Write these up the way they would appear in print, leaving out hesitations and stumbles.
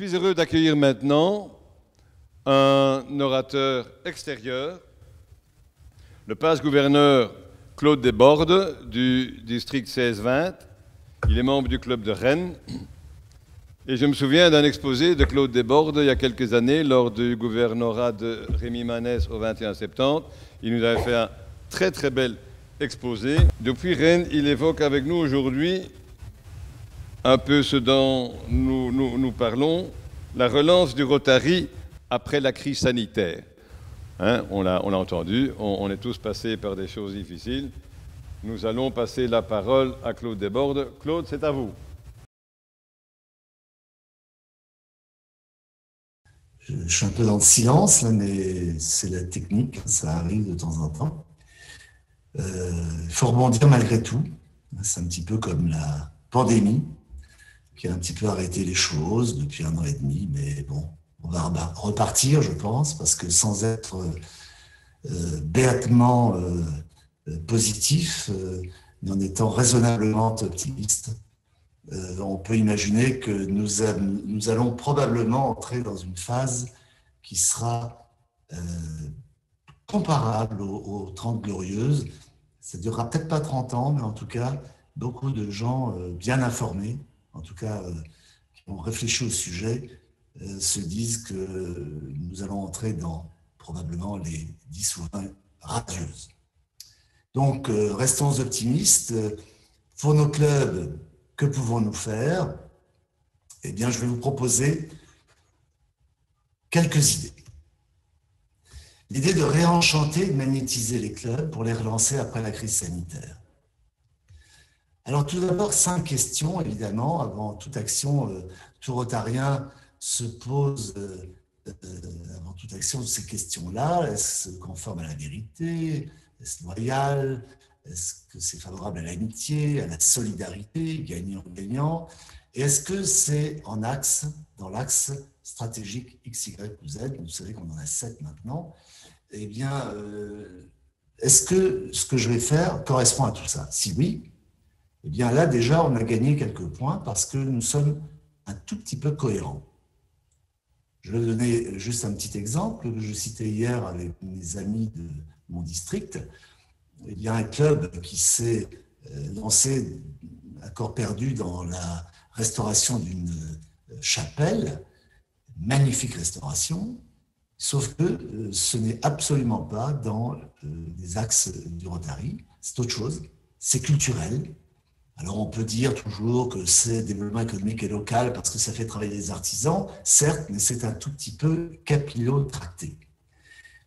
suis heureux d'accueillir maintenant un orateur extérieur, le passe-gouverneur Claude Desbordes du district 16-20. Il est membre du club de Rennes. Et je me souviens d'un exposé de Claude Desbordes il y a quelques années, lors du gouvernorat de Rémy Manès au 21 septembre. Il nous avait fait un très très bel exposé. Depuis Rennes, il évoque avec nous aujourd'hui un peu ce dont nous parlons, la relance du Rotary après la crise sanitaire. Hein, on l'a entendu, on est tous passés par des choses difficiles. Nous allons passer la parole à Claude Desbordes. Claude, c'est à vous. Je suis un peu dans le silence, là, mais c'est la technique, ça arrive de temps en temps. Il faut rebondir malgré tout. C'est un petit peu comme la pandémie, qui a un petit peu arrêté les choses depuis 1 an et demi, mais bon, on va repartir, je pense, parce que sans être béatement positif, mais en étant raisonnablement optimiste, on peut imaginer que nous allons probablement entrer dans une phase qui sera comparable aux 30 Glorieuses. Ça ne durera peut-être pas 30 ans, mais en tout cas, beaucoup de gens bien informés, en tout cas qui ont réfléchi au sujet, se disent que nous allons entrer dans probablement les 10 ou 20 radieuses. Donc, restons optimistes. Pour nos clubs, que pouvons-nous faire? Eh bien, je vais vous proposer quelques idées. L'idée de réenchanter et de magnétiser les clubs pour les relancer après la crise sanitaire. Alors, tout d'abord, 5 questions, évidemment. Avant toute action, tout rotarien se pose, avant toute action, ces questions-là. Est-ce conforme à la vérité? Est-ce loyal? Est-ce que c'est favorable à l'amitié, à la solidarité, gagnant-gagnant? Et est-ce que c'est dans l'axe stratégique X, Y ou Z? Vous savez qu'on en a 7 maintenant. Eh bien, est-ce que ce que je vais faire correspond à tout ça? Si oui, eh bien là, déjà, on a gagné quelques points parce que nous sommes un tout petit peu cohérents. Je vais donner juste un petit exemple que je citais hier avec mes amis de mon district. Il y a un club qui s'est lancé à corps perdu dans la restauration d'une chapelle, magnifique restauration, sauf que ce n'est absolument pas dans les axes du Rotary, c'est autre chose, c'est culturel. Alors on peut dire toujours que c'est développement économique et local parce que ça fait travailler les artisans, certes, mais c'est un tout petit peu capillotracté.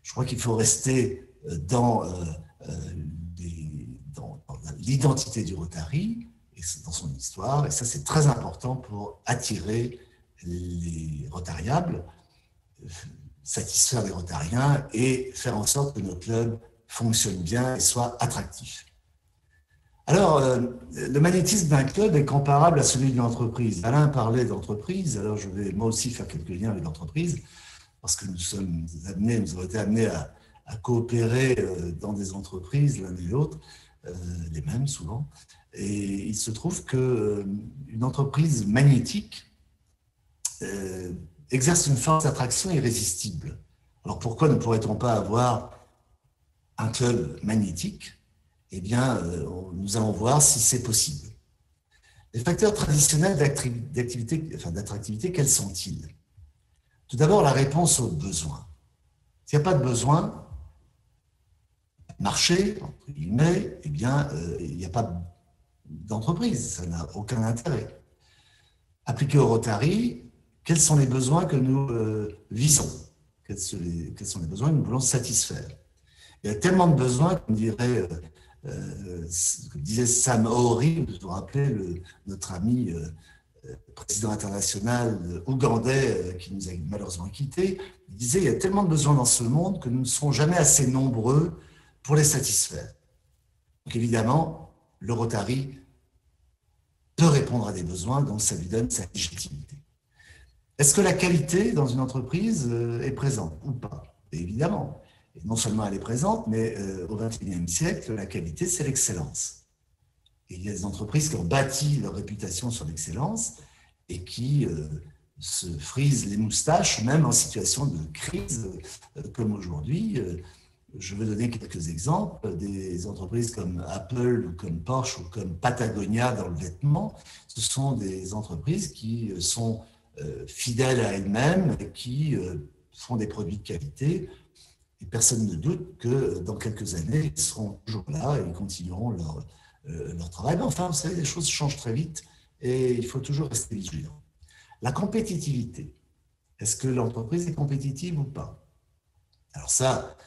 Je crois qu'il faut rester dans l'identité du Rotary, et dans son histoire, et ça c'est très important pour attirer les rotariables, satisfaire les rotariens et faire en sorte que nos clubs fonctionnent bien et soient attractifs. Alors, le magnétisme d'un club est comparable à celui d'une entreprise. Alain parlait d'entreprise, alors je vais moi aussi faire quelques liens avec l'entreprise, parce que nous avons été amenés à coopérer dans des entreprises, l'un et l'autre, les mêmes souvent. Et il se trouve qu'une entreprise magnétique exerce une force d'attraction irrésistible. Alors pourquoi ne pourrait-on pas avoir un club magnétique? Eh bien, nous allons voir si c'est possible. Les facteurs traditionnels d'attractivité, quels sont-ils? Tout d'abord, la réponse aux besoins. S'il n'y a pas de besoin, marché, entre guillemets, eh bien, il n'y a pas d'entreprise, ça n'a aucun intérêt. Appliqué au Rotary, quels sont les besoins que nous visons? Quels sont les besoins que nous voulons satisfaire? Il y a tellement de besoins, comme disait Sam Ory, vous vous rappelez, notre ami président international ougandais qui nous a malheureusement quittés, il disait il y a tellement de besoins dans ce monde que nous ne serons jamais assez nombreux pour les satisfaire. Donc évidemment, le Rotary peut répondre à des besoins, donc ça lui donne sa légitimité. Est-ce que la qualité dans une entreprise est présente ou pas? Évidemment. Et non seulement elle est présente, mais au XXIe siècle, la qualité, c'est l'excellence. Et il y a des entreprises qui ont bâti leur réputation sur l'excellence et qui se frisent les moustaches, même en situation de crise comme aujourd'hui. Je vais donner quelques exemples. Des entreprises comme Apple, ou comme Porsche, ou comme Patagonia dans le vêtement, ce sont des entreprises qui sont fidèles à elles-mêmes et qui font des produits de qualité. Et personne ne doute que dans quelques années, ils seront toujours là et ils continueront leur travail. Mais enfin, vous savez, les choses changent très vite et il faut toujours rester vigilant. La compétitivité. Est-ce que l'entreprise est compétitive ou pas? Alors ça,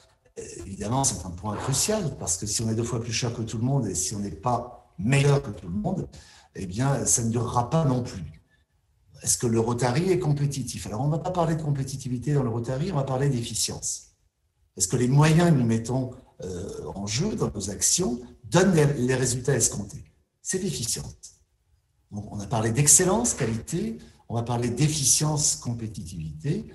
évidemment, c'est un point crucial parce que si on est 2 fois plus cher que tout le monde et si on n'est pas meilleur que tout le monde, eh bien, ça ne durera pas non plus. Est-ce que le Rotary est compétitif? Alors, on ne va pas parler de compétitivité dans le Rotary, on va parler d'efficience. Est-ce que les moyens que nous mettons en jeu dans nos actions donnent les résultats escomptés? C'est l'efficience. Donc, on a parlé d'excellence, qualité, on va parler d'efficience, compétitivité.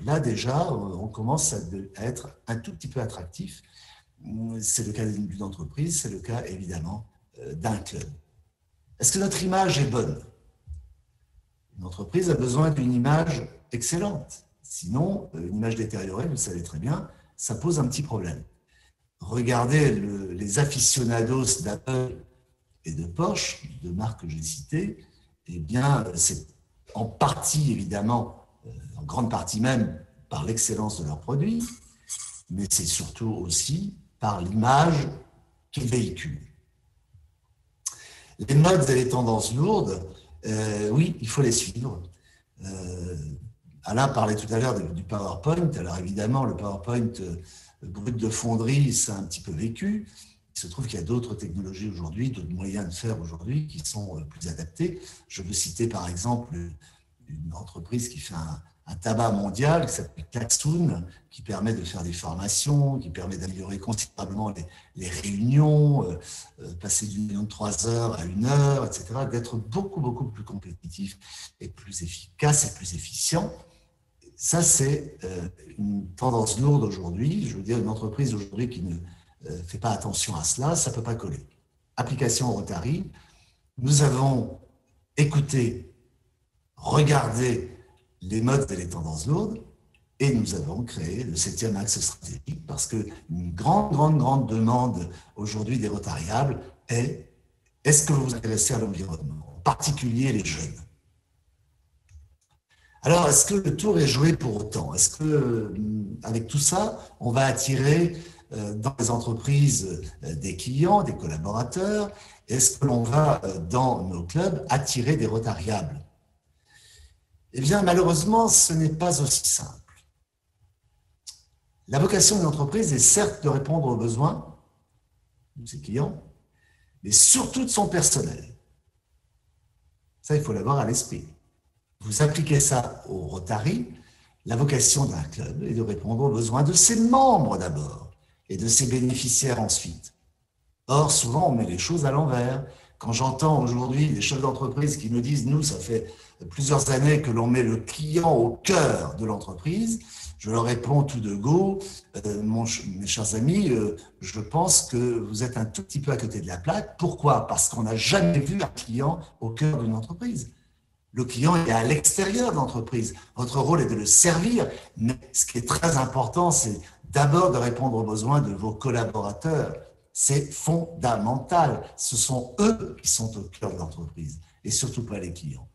Là, déjà, on commence à être un tout petit peu attractif. C'est le cas d'une entreprise, c'est le cas, évidemment, d'un club. Est-ce que notre image est bonne? Une entreprise a besoin d'une image excellente. Sinon, une image détériorée, vous le savez très bien, ça pose un petit problème. Regardez les aficionados d'Apple et de Porsche, deux marques que j'ai citées, eh bien, c'est en partie, évidemment, en grande partie même, par l'excellence de leurs produits, mais c'est surtout aussi par l'image qu'ils véhiculent. Les modes et les tendances lourdes, oui, il faut les suivre. Alain parlait tout à l'heure du PowerPoint. Alors évidemment, le PowerPoint brut de fonderie, ça a un petit peu vécu. Il se trouve qu'il y a d'autres technologies aujourd'hui, d'autres moyens de faire aujourd'hui qui sont plus adaptés. Je veux citer par exemple une entreprise qui fait un tabac mondial qui s'appelle Klaxoon, qui permet de faire des formations, qui permet d'améliorer considérablement les réunions, passer d'une réunion de 3 heures à 1 heure, etc., d'être beaucoup, beaucoup plus compétitif et plus efficace et plus efficient. Ça, c'est une tendance lourde aujourd'hui. Je veux dire, une entreprise aujourd'hui qui ne fait pas attention à cela, ça ne peut pas coller. Application Rotary, nous avons écouté, regardé les modes et les tendances lourdes, et nous avons créé le 7e axe stratégique parce qu'une grande demande aujourd'hui des rotariables est: est-ce que vous vous intéressez à l'environnement, en particulier les jeunes? Alors, est-ce que le tour est joué pour autant? Est-ce que, avec tout ça, on va attirer dans les entreprises des clients, des collaborateurs? Est-ce que l'on va, dans nos clubs, attirer des rotariables? Eh bien, malheureusement, ce n'est pas aussi simple. La vocation d'une entreprise est certes de répondre aux besoins de ses clients, mais surtout de son personnel. Ça, il faut l'avoir à l'esprit. Vous appliquez ça au Rotary, la vocation d'un club est de répondre aux besoins de ses membres d'abord et de ses bénéficiaires ensuite. Or, souvent, on met les choses à l'envers. Quand j'entends aujourd'hui des chefs d'entreprise qui me disent « nous, ça fait plusieurs années que l'on met le client au cœur de l'entreprise », je leur réponds tout de go, mes chers amis, je pense que vous êtes un tout petit peu à côté de la plaque. Pourquoi? Parce qu'on n'a jamais vu un client au cœur d'une entreprise. Le client est à l'extérieur de l'entreprise. Votre rôle est de le servir, mais ce qui est très important, c'est d'abord de répondre aux besoins de vos collaborateurs. C'est fondamental. Ce sont eux qui sont au cœur de l'entreprise et surtout pas les clients.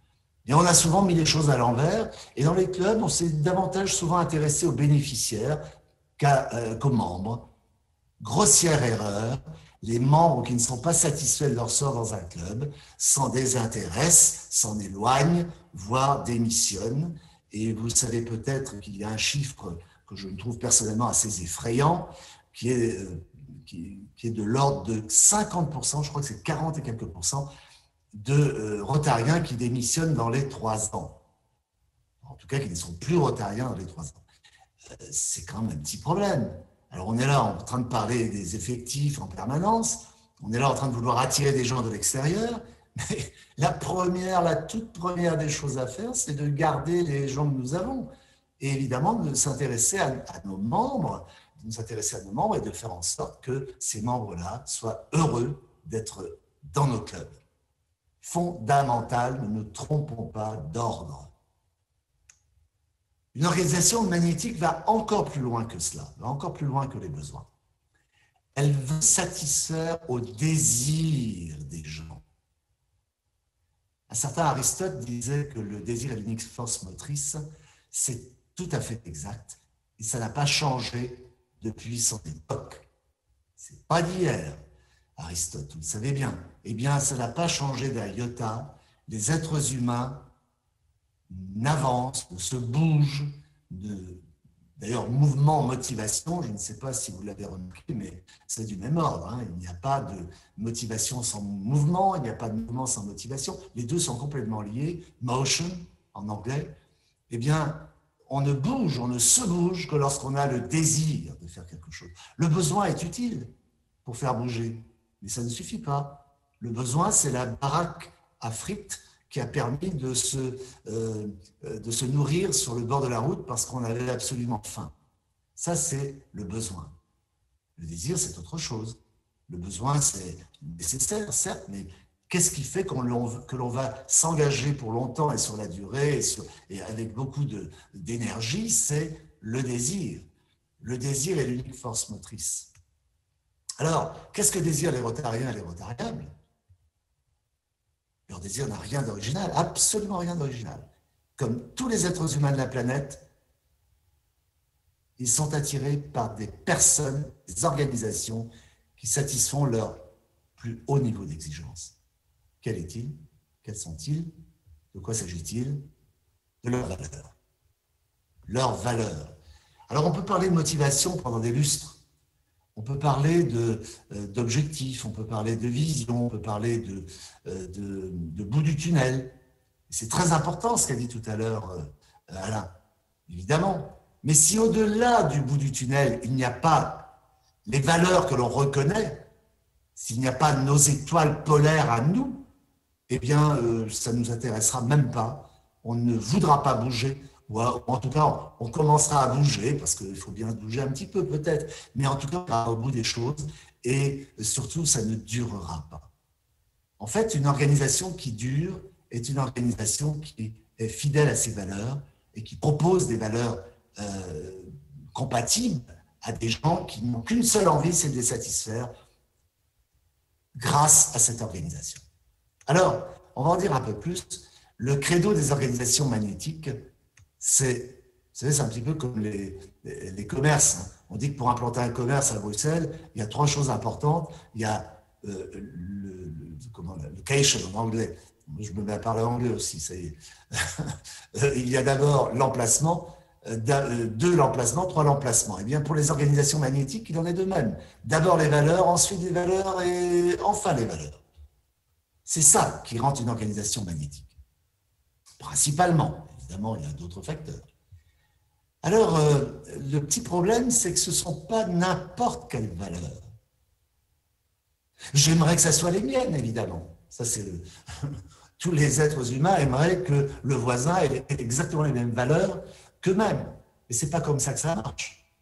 Et on a souvent mis les choses à l'envers et dans les clubs, on s'est davantage souvent intéressé aux bénéficiaires qu'aux membres. Grossière erreur. Les membres qui ne sont pas satisfaits de leur sort dans un club s'en désintéressent, s'en éloignent, voire démissionnent. Et vous savez peut-être qu'il y a un chiffre que je trouve personnellement assez effrayant, qui est de l'ordre de 50%, je crois que c'est 40 et quelques pourcents, de rotariens qui démissionnent dans les 3 ans. En tout cas, qui ne sont plus rotariens dans les 3 ans. C'est quand même un petit problème. Alors, on est là en train de parler des effectifs en permanence, on est là en train de vouloir attirer des gens de l'extérieur, mais la toute première des choses à faire, c'est de garder les gens que nous avons. Et évidemment, de s'intéresser à nos membres, et de faire en sorte que ces membres-là soient heureux d'être dans nos clubs. Fondamental, ne nous trompons pas d'ordre. Une organisation magnétique va encore plus loin que cela, va encore plus loin que les besoins. Elle veut satisfaire au désir des gens. Un certain Aristote disait que le désir est l'unique force motrice. C'est tout à fait exact. Et ça n'a pas changé depuis son époque. C'est pas d'hier, Aristote, vous le savez bien. Eh bien, ça n'a pas changé d'un iota. Les êtres humains n'avancent, se bougent. D'ailleurs, mouvement, motivation, je ne sais pas si vous l'avez remarqué, mais c'est du même ordre. Hein. Il n'y a pas de motivation sans mouvement, il n'y a pas de mouvement sans motivation. Les deux sont complètement liés. Motion, en anglais. Eh bien, on ne bouge, on ne se bouge que lorsqu'on a le désir de faire quelque chose. Le besoin est utile pour faire bouger, mais ça ne suffit pas. Le besoin, c'est la baraque à frites qui a permis de se nourrir sur le bord de la route parce qu'on avait absolument faim. Ça, c'est le besoin. Le désir, c'est autre chose. Le besoin, c'est nécessaire, certes, mais qu'est-ce qui fait que l'on va s'engager pour longtemps et sur la durée et avec beaucoup d'énergie? C'est le désir. Le désir est l'unique force motrice. Alors, qu'est-ce que désirent les rotariens et les rotariables? Leur désir n'a rien d'original, absolument rien d'original. Comme tous les êtres humains de la planète, ils sont attirés par des personnes, des organisations qui satisfont leur plus haut niveau d'exigence. Quel est-il? Quels sont-ils? De quoi s'agit-il? De leur valeur. Leur valeur. Alors on peut parler de motivation pendant des lustres. On peut parler d'objectifs, on peut parler de vision, on peut parler de bout du tunnel. C'est très important ce qu'a dit tout à l'heure Alain, évidemment. Mais si au-delà du bout du tunnel, il n'y a pas les valeurs que l'on reconnaît, s'il n'y a pas nos étoiles polaires à nous, eh bien, ça ne nous intéressera même pas. On ne voudra pas bouger. Ou en tout cas, on commencera à bouger, parce qu'il faut bien bouger un petit peu peut-être, mais en tout cas, on va au bout des choses, et surtout, ça ne durera pas. En fait, une organisation qui dure est une organisation qui est fidèle à ses valeurs et qui propose des valeurs compatibles à des gens qui n'ont qu'une seule envie, c'est de les satisfaire grâce à cette organisation. Alors, on va en dire un peu plus. Le credo des organisations magnétiques, c'est un petit peu comme les commerces. On dit que pour implanter un commerce à Bruxelles, il y a trois choses importantes. Il y a le location en anglais. Je me mets à parler anglais aussi, ça y est. Il y a d'abord l'emplacement, deux l'emplacement, trois l'emplacement. Eh bien, pour les organisations magnétiques, il en est de même. D'abord les valeurs, ensuite les valeurs et enfin les valeurs. C'est ça qui rend une organisation magnétique. Principalement. Évidemment, il y a d'autres facteurs. Alors, le petit problème, c'est que ce ne sont pas n'importe quelles valeurs. J'aimerais que ça soit les miennes, évidemment. Ça, c'est tous les êtres humains aimeraient que le voisin ait exactement les mêmes valeurs qu'eux-mêmes. Mais ce n'est pas comme ça que ça marche.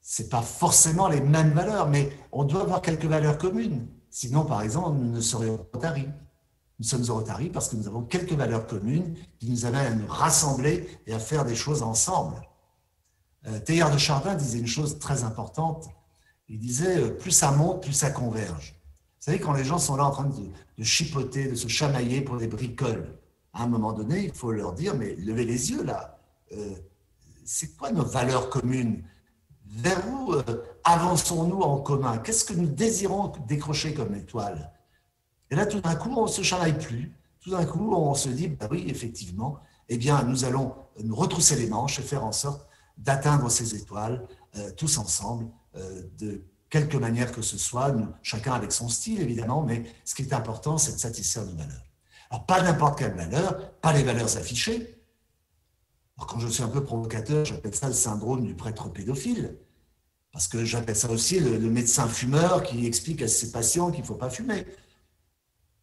Ce n'est pas forcément les mêmes valeurs, mais on doit avoir quelques valeurs communes. Sinon, par exemple, nous ne serions pas Rotary. Nous sommes au Rotary parce que nous avons quelques valeurs communes qui nous amènent à nous rassembler et à faire des choses ensemble. Teilhard de Chardin disait une chose très importante. Il disait plus ça monte, plus ça converge. Vous savez, quand les gens sont là en train de chipoter, de se chamailler pour des bricoles, à un moment donné, il faut leur dire, mais levez les yeux là. C'est quoi nos valeurs communes? Vers où avançons-nous en commun? Qu'est-ce que nous désirons décrocher comme étoile? Et là, tout d'un coup, on ne se chamaille plus. Tout d'un coup, on se dit, bah oui, effectivement, eh bien, nous allons nous retrousser les manches et faire en sorte d'atteindre ces étoiles, tous ensemble, de quelque manière que ce soit, nous, chacun avec son style, évidemment, mais ce qui est important, c'est de satisfaire nos valeurs. Alors, pas n'importe quelle valeur, pas les valeurs affichées. Alors, quand je suis un peu provocateur, j'appelle ça le syndrome du prêtre pédophile, parce que j'appelle ça aussi le médecin fumeur qui explique à ses patients qu'il ne faut pas fumer.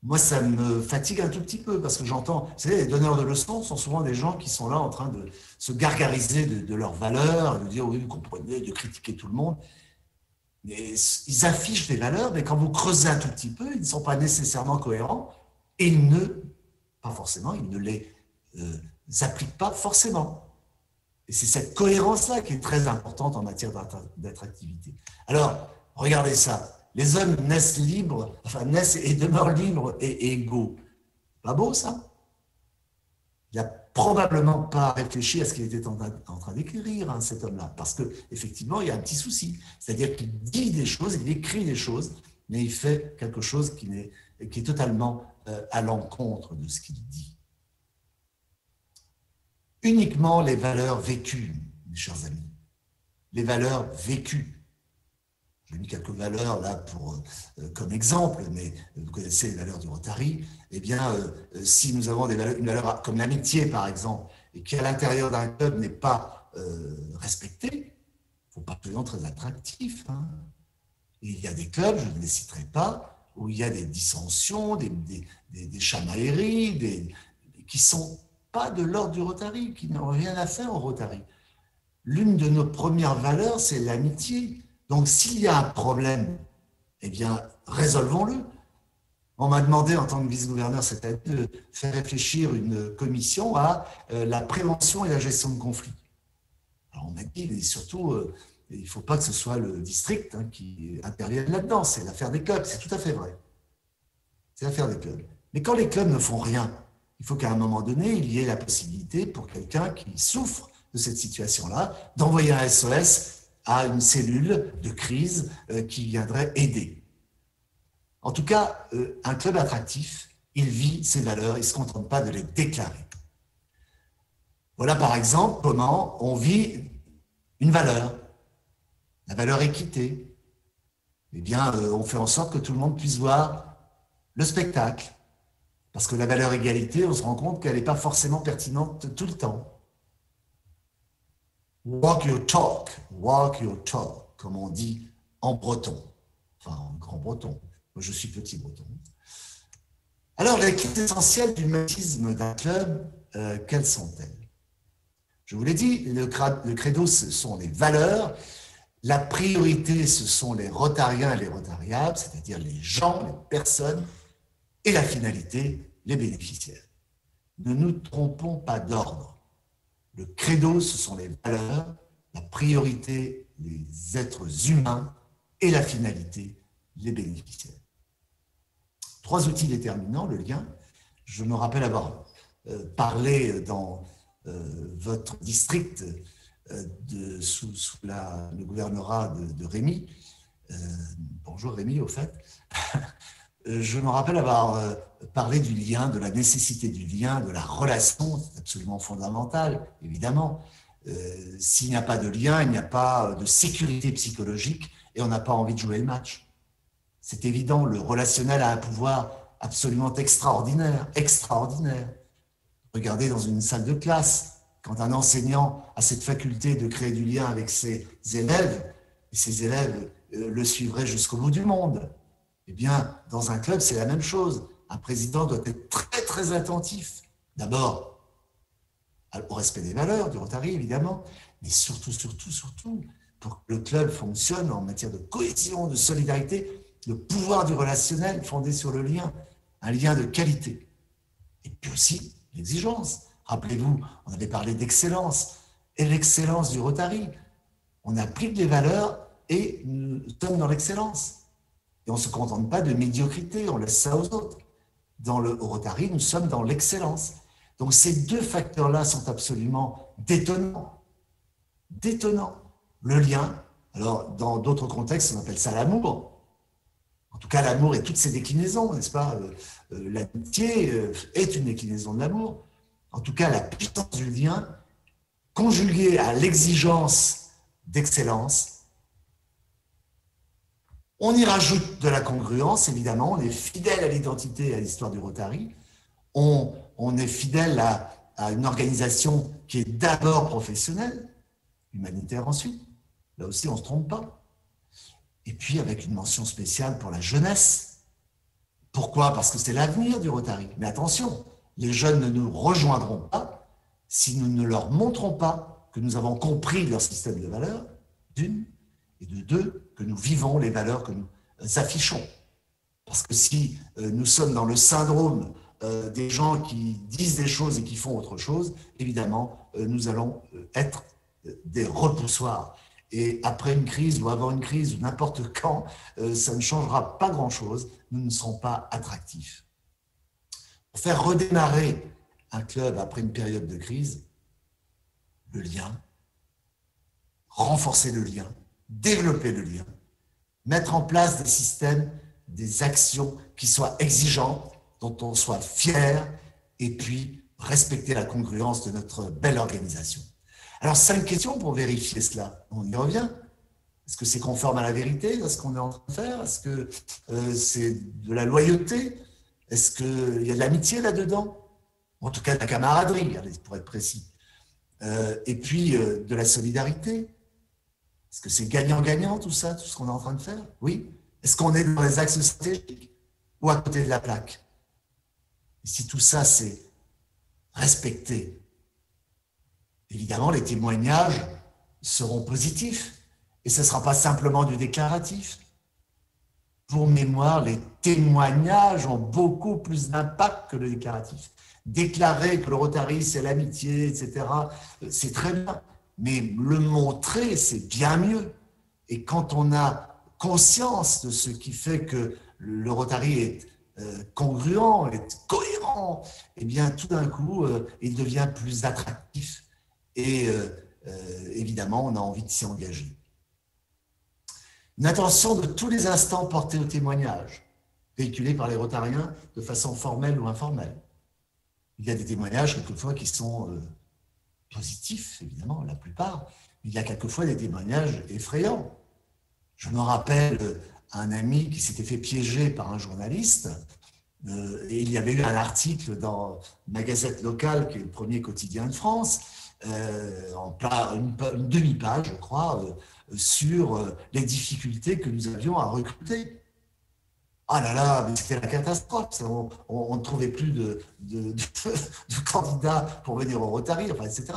Moi, ça me fatigue un tout petit peu parce que j'entends, vous savez, les donneurs de leçons sont souvent des gens qui sont là en train de se gargariser de leurs valeurs, de dire oui, vous comprenez, de critiquer tout le monde. Mais ils affichent des valeurs, mais quand vous creusez un tout petit peu, ils ne sont pas nécessairement cohérents et ils ne les appliquent pas forcément. Et c'est cette cohérence-là qui est très importante en matière d'attractivité. Alors, regardez ça. Les hommes naissent libres, enfin naissent et demeurent libres et égaux. Pas beau, ça? Il n'a probablement pas réfléchi à ce qu'il était en train d'écrire, hein, cet homme-là, parce qu'effectivement, il y a un petit souci. C'est-à-dire qu'il dit des choses, il écrit des choses, mais il fait quelque chose qui est totalement à l'encontre de ce qu'il dit. Uniquement les valeurs vécues, mes chers amis, les valeurs vécues. J'ai mis quelques valeurs là comme exemple, mais vous connaissez les valeurs du Rotary. Eh bien, si nous avons une valeur comme l'amitié, par exemple, et qui à l'intérieur d'un club n'est pas respectée, il ne faut pas être très attractif. Hein. Et il y a des clubs, je ne les citerai pas, où il y a des dissensions, des chamailleries, qui ne sont pas de l'ordre du Rotary, qui n'ont rien à faire au Rotary. L'une de nos premières valeurs, c'est l'amitié. Donc, s'il y a un problème, eh bien, résolvons-le. On m'a demandé, en tant que vice-gouverneur cette année, de faire réfléchir une commission à la prévention et la gestion de conflits. Alors, on m'a dit, mais surtout, il ne faut pas que ce soit le district qui intervienne là-dedans. C'est l'affaire des clubs, c'est tout à fait vrai. C'est l'affaire des clubs. Mais quand les clubs ne font rien, il faut qu'à un moment donné, il y ait la possibilité pour quelqu'un qui souffre de cette situation-là d'envoyer un SOS à une cellule de crise qui viendrait aider. En tout cas, un club attractif, il vit ses valeurs, il ne se contente pas de les déclarer. Voilà par exemple comment on vit une valeur, la valeur équité. Eh bien, on fait en sorte que tout le monde puisse voir le spectacle. Parce que la valeur égalité, on se rend compte qu'elle n'est pas forcément pertinente tout le temps. Walk your talk, comme on dit en breton, enfin en grand breton. Moi, je suis petit breton. Alors, les clés essentielles du magnétisme d'un club, quelles sont-elles? Je vous l'ai dit, le credo, ce sont les valeurs. La priorité, ce sont les rotariens et les rotariables, c'est-à-dire les gens, les personnes, et la finalité, les bénéficiaires. Ne nous trompons pas d'ordre. Le credo, ce sont les valeurs, la priorité, les êtres humains, et la finalité, les bénéficiaires. 3 outils déterminants, le lien. Je me rappelle avoir parlé dans votre district sous le gouvernorat de Rémy. Bonjour Rémy, au fait. Je me rappelle avoir parlé du lien, de la nécessité du lien, de la relation, c'est absolument fondamental, évidemment. S'il n'y a pas de lien, il n'y a pas de sécurité psychologique et on n'a pas envie de jouer le match. C'est évident, le relationnel a un pouvoir absolument extraordinaire, extraordinaire. Regardez dans une salle de classe, quand un enseignant a cette faculté de créer du lien avec ses élèves, et ses élèves le suivraient jusqu'au bout du monde. Eh bien, dans un club, c'est la même chose. Un président doit être très, très attentif. D'abord, au respect des valeurs du Rotary, évidemment, mais surtout, pour que le club fonctionne en matière de cohésion, de solidarité, le pouvoir du relationnel fondé sur le lien, un lien de qualité. Et puis aussi, l'exigence. Rappelez-vous, on avait parlé d'excellence. Et l'excellence du Rotary. On applique les valeurs et nous sommes dans l'excellence. Et on ne se contente pas de médiocrité, on laisse ça aux autres. Dans le Rotary, nous sommes dans l'excellence. Donc ces 2 facteurs-là sont absolument détonnants. Détonnants. Le lien, alors dans d'autres contextes, on appelle ça l'amour. En tout cas, l'amour et toutes ses déclinaisons, n'est-ce pas? L'amitié est une déclinaison de l'amour. En tout cas, la puissance du lien, conjuguée à l'exigence d'excellence, on y rajoute de la congruence, évidemment, on est fidèle à l'identité et à l'histoire du Rotary, on est fidèle à une organisation qui est d'abord professionnelle, humanitaire ensuite, là aussi on ne se trompe pas. Et puis avec une mention spéciale pour la jeunesse. Pourquoi? Parce que c'est l'avenir du Rotary. Mais attention, les jeunes ne nous rejoindront pas si nous ne leur montrons pas que nous avons compris leur système de valeurs, d'une, et de 2, que nous vivons les valeurs que nous affichons. Parce que si nous sommes dans le syndrome des gens qui disent des choses et qui font autre chose, évidemment, nous allons être des repoussoirs. Et après une crise ou avant une crise ou n'importe quand, ça ne changera pas grand-chose. Nous ne serons pas attractifs. Pour faire redémarrer un club après une période de crise, le lien, renforcer le lien, développer le lien, mettre en place des systèmes, des actions qui soient exigeantes, dont on soit fier, et puis respecter la congruence de notre belle organisation. Alors, 5 questions pour vérifier cela. On y revient. Est-ce que c'est conforme à la vérité, à ce qu'on est en train de faire? Est-ce que c'est de la loyauté? Est-ce qu'il y a de l'amitié là-dedans? En tout cas, de la camaraderie, pour être précis. Et puis, de la solidarité. Est-ce que c'est gagnant-gagnant, tout ça, tout ce qu'on est en train de faire? Oui. Est-ce qu'on est dans les axes stratégiques ou à côté de la plaque? Et si tout ça, c'est respecté, évidemment, les témoignages seront positifs. Et ce ne sera pas simplement du déclaratif. Pour mémoire, les témoignages ont beaucoup plus d'impact que le déclaratif. Déclarer que le Rotary, c'est l'amitié, etc., c'est très bien. Mais le montrer, c'est bien mieux. Et quand on a conscience de ce qui fait que le Rotary est congruent, est cohérent, eh bien, tout d'un coup, il devient plus attractif. Et évidemment, on a envie de s'y engager. Une attention de tous les instants portée au témoignage, véhiculés par les Rotariens de façon formelle ou informelle. Il y a des témoignages, quelquefois, qui sont positifs, évidemment, la plupart. Il y a quelquefois des témoignages effrayants. Je me rappelle un ami qui s'était fait piéger par un journaliste, et il y avait eu un article dans ma gazette locale, qui est le premier quotidien de France, une demi-page, je crois, sur les difficultés que nous avions à recruter. Ah là là, mais c'était la catastrophe. On ne trouvait plus de candidats pour venir au Rotary, enfin, etc.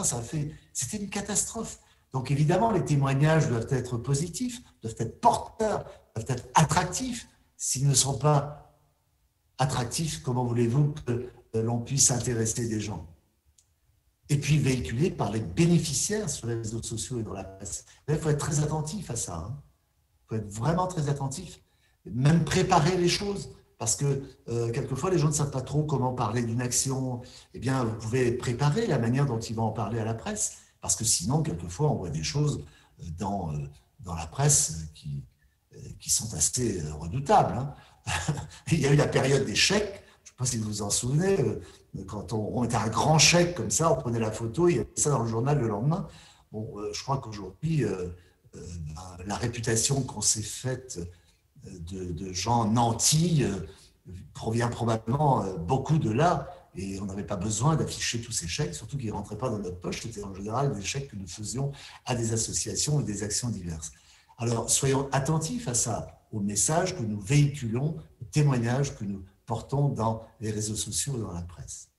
C'était une catastrophe. Donc évidemment, les témoignages doivent être positifs, doivent être porteurs, doivent être attractifs. S'ils ne sont pas attractifs, comment voulez-vous que l'on puisse intéresser des gens? Et puis véhiculés par les bénéficiaires sur les réseaux sociaux et dans la presse. Il faut être très attentif à ça. Il faut être vraiment très attentif. Même préparer les choses. Parce que quelquefois, les gens ne savent pas trop comment parler d'une action. Eh bien, vous pouvez préparer la manière dont ils vont en parler à la presse. Parce que sinon, quelquefois, on voit des choses dans la presse qui sont assez redoutables. Il y a eu la période des chèques. Je ne sais pas si vous vous en souvenez. Quand on était un grand chèque comme ça, on prenait la photo, il y avait ça dans le journal le lendemain. Bon, je crois qu'aujourd'hui, la réputation qu'on s'est faite de gens nantis provient probablement beaucoup de là. Et on n'avait pas besoin d'afficher tous ces chèques, surtout qu'ils ne rentraient pas dans notre poche. C'était en général des chèques que nous faisions à des associations et des actions diverses. Alors, soyons attentifs à ça, aux messages que nous véhiculons, aux témoignages que nous portons dans les réseaux sociaux et dans la presse.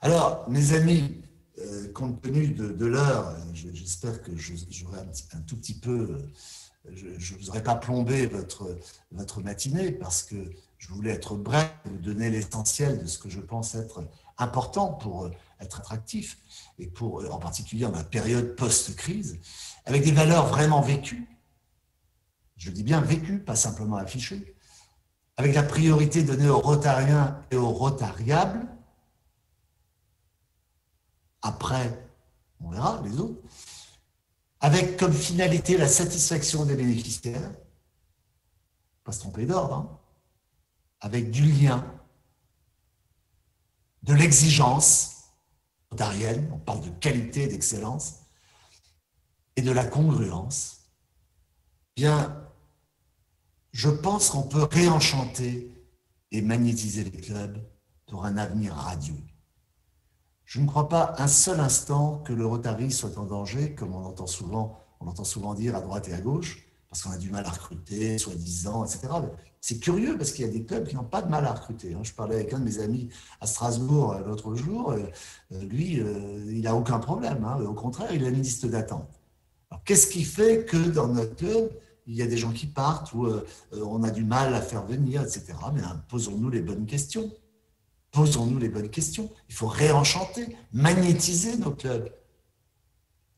Alors, mes amis, compte tenu de l'heure, j'espère que j'aurai un tout petit peu... Je ne vous aurais pas plombé votre matinée parce que je voulais être bref, vous donner l'essentiel de ce que je pense être important pour être attractif et pour, en particulier en la période post-crise, avec des valeurs vraiment vécues. Je dis bien vécues, pas simplement affichées, avec la priorité donnée aux Rotariens et aux Rotariables. Après, on verra les autres. Avec comme finalité la satisfaction des bénéficiaires, pas se tromper d'ordre, avec du lien, de l'exigence rotarienne, on parle de qualité, d'excellence, et de la congruence. Bien, je pense qu'on peut réenchanter et magnétiser les clubs pour un avenir radieux. Je ne crois pas un seul instant que le Rotary soit en danger, comme on entend souvent dire à droite et à gauche, parce qu'on a du mal à recruter, soi-disant, etc. C'est curieux, parce qu'il y a des clubs qui n'ont pas de mal à recruter. Je parlais avec un de mes amis à Strasbourg l'autre jour. Lui, il n'a aucun problème. Au contraire, il a une liste d'attente. Alors, qu'est-ce qui fait que dans notre club, il y a des gens qui partent, ou on a du mal à faire venir, etc. Mais posons-nous les bonnes questions. Posons-nous les bonnes questions. Il faut réenchanter, magnétiser nos clubs.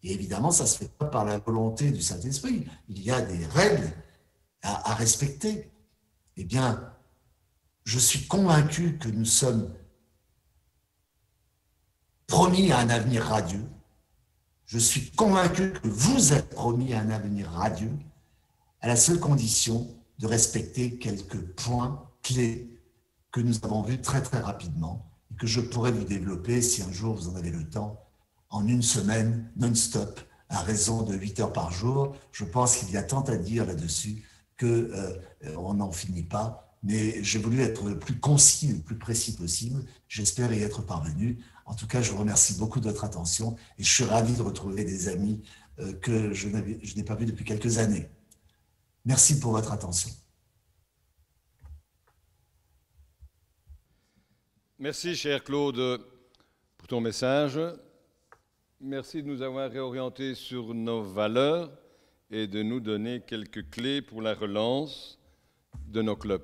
Et évidemment, ça ne se fait pas par la volonté du Saint-Esprit. Il y a des règles à respecter. Eh bien, je suis convaincu que nous sommes promis à un avenir radieux. Je suis convaincu que vous êtes promis à un avenir radieux, à la seule condition de respecter quelques points clés que nous avons vus très très rapidement et que je pourrais vous développer, si un jour vous en avez le temps, en une semaine non-stop, à raison de 8 heures par jour. Je pense qu'il y a tant à dire là-dessus qu'on n'en finit pas, mais j'ai voulu être le plus concis, le plus précis possible. J'espère y être parvenu. En tout cas, je vous remercie beaucoup de votre attention et je suis ravi de retrouver des amis que je n'ai pas vus depuis quelques années. Merci pour votre attention. Merci, cher Claude, pour ton message. Merci de nous avoir réorientés sur nos valeurs et de nous donner quelques clés pour la relance de nos clubs.